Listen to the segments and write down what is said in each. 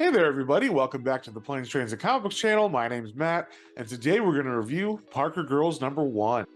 Hey there, everybody. Welcome back to the Planes, Trains, and Comic Books channel. My name's Matt, and today we're going to review Parker Girls #1.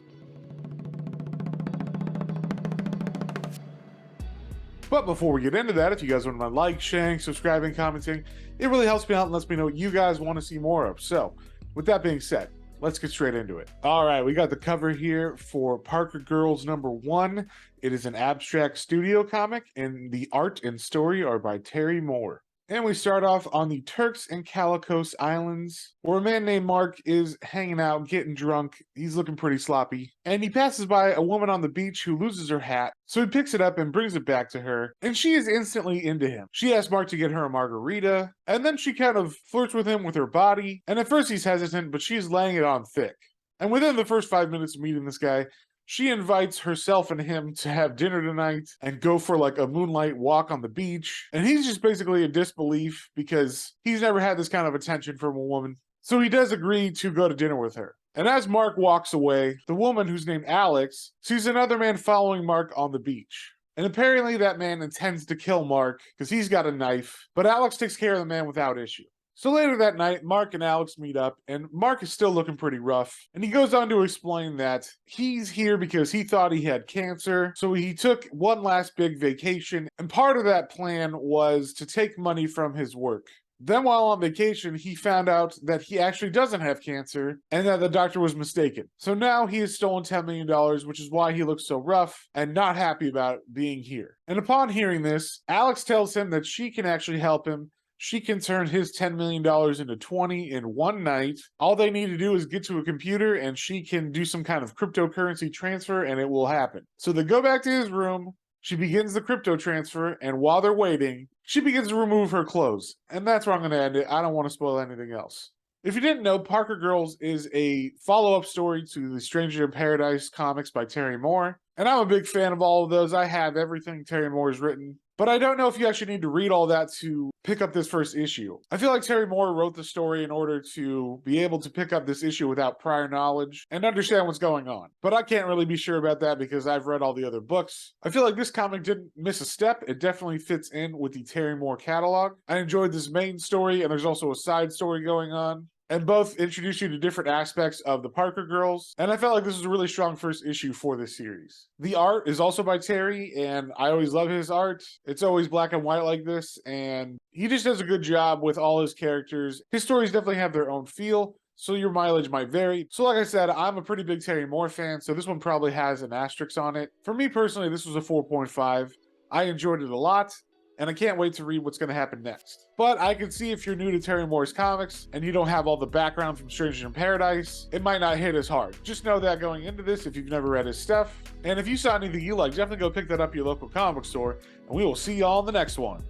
But before we get into that, if you guys wouldn't mind liking, sharing, subscribing, commenting, it really helps me out and lets me know what you guys want to see more of. So, with that being said, let's get straight into it. All right, we got the cover here for Parker Girls #1. It is an abstract studio comic, and the art and story are by Terry Moore. And we start off on the Turks and Caicos Islands, where a man named Mark is hanging out, getting drunk. He's looking pretty sloppy. And he passes by a woman on the beach who loses her hat. So he picks it up and brings it back to her. And she is instantly into him. She asks Mark to get her a margarita. And then she kind of flirts with him with her body. And at first he's hesitant, but she's laying it on thick. And within the first 5 minutes of meeting this guy, she invites herself and him to have dinner tonight and go for like a moonlight walk on the beach. And he's just basically in disbelief because he's never had this kind of attention from a woman. So he does agree to go to dinner with her. And as Mark walks away, the woman, who's named Alex, sees another man following Mark on the beach. And apparently that man intends to kill Mark because he's got a knife, but Alex takes care of the man without issue. So later that night, Mark and Alex meet up, and Mark is still looking pretty rough. And he goes on to explain that he's here because he thought he had cancer, so he took one last big vacation, and part of that plan was to take money from his work. Then while on vacation, he found out that he actually doesn't have cancer, and that the doctor was mistaken. So now he has stolen $10 million, which is why he looks so rough and not happy about being here. And upon hearing this, Alex tells him that she can actually help him. She can turn his $10 million into 20 in one night. All they need to do is get to a computer and she can do some kind of cryptocurrency transfer and it will happen. So they go back to his room. She begins the crypto transfer, and while they're waiting, she begins to remove her clothes. And that's where I'm going to end it. I don't want to spoil anything else. If you didn't know, Parker Girls is a follow-up story to the Stranger in Paradise comics by Terry Moore. And I'm a big fan of all of those. I have everything Terry Moore has written. But I don't know if you actually need to read all that to pick up this first issue. I feel like Terry Moore wrote the story in order to be able to pick up this issue without prior knowledge and understand what's going on. But I can't really be sure about that because I've read all the other books. I feel like this comic didn't miss a step. It definitely fits in with the Terry Moore catalog. I enjoyed this main story, and there's also a side story going on. And both introduce you to different aspects of the Parker Girls. And I felt like this was a really strong first issue for this series. The art is also by Terry, and I always love his art. It's always black and white like this, and he just does a good job with all his characters. His stories definitely have their own feel, so your mileage might vary. So like I said, I'm a pretty big Terry Moore fan, so this one probably has an asterisk on it. For me personally, this was a 4.5. I enjoyed it a lot, and I can't wait to read what's going to happen next. But I can see if you're new to Terry Moore's comics and you don't have all the background from Stranger in Paradise, it might not hit as hard. Just know that going into this if you've never read his stuff. And if you saw anything you like, definitely go pick that up at your local comic book store, and we will see y'all in the next one.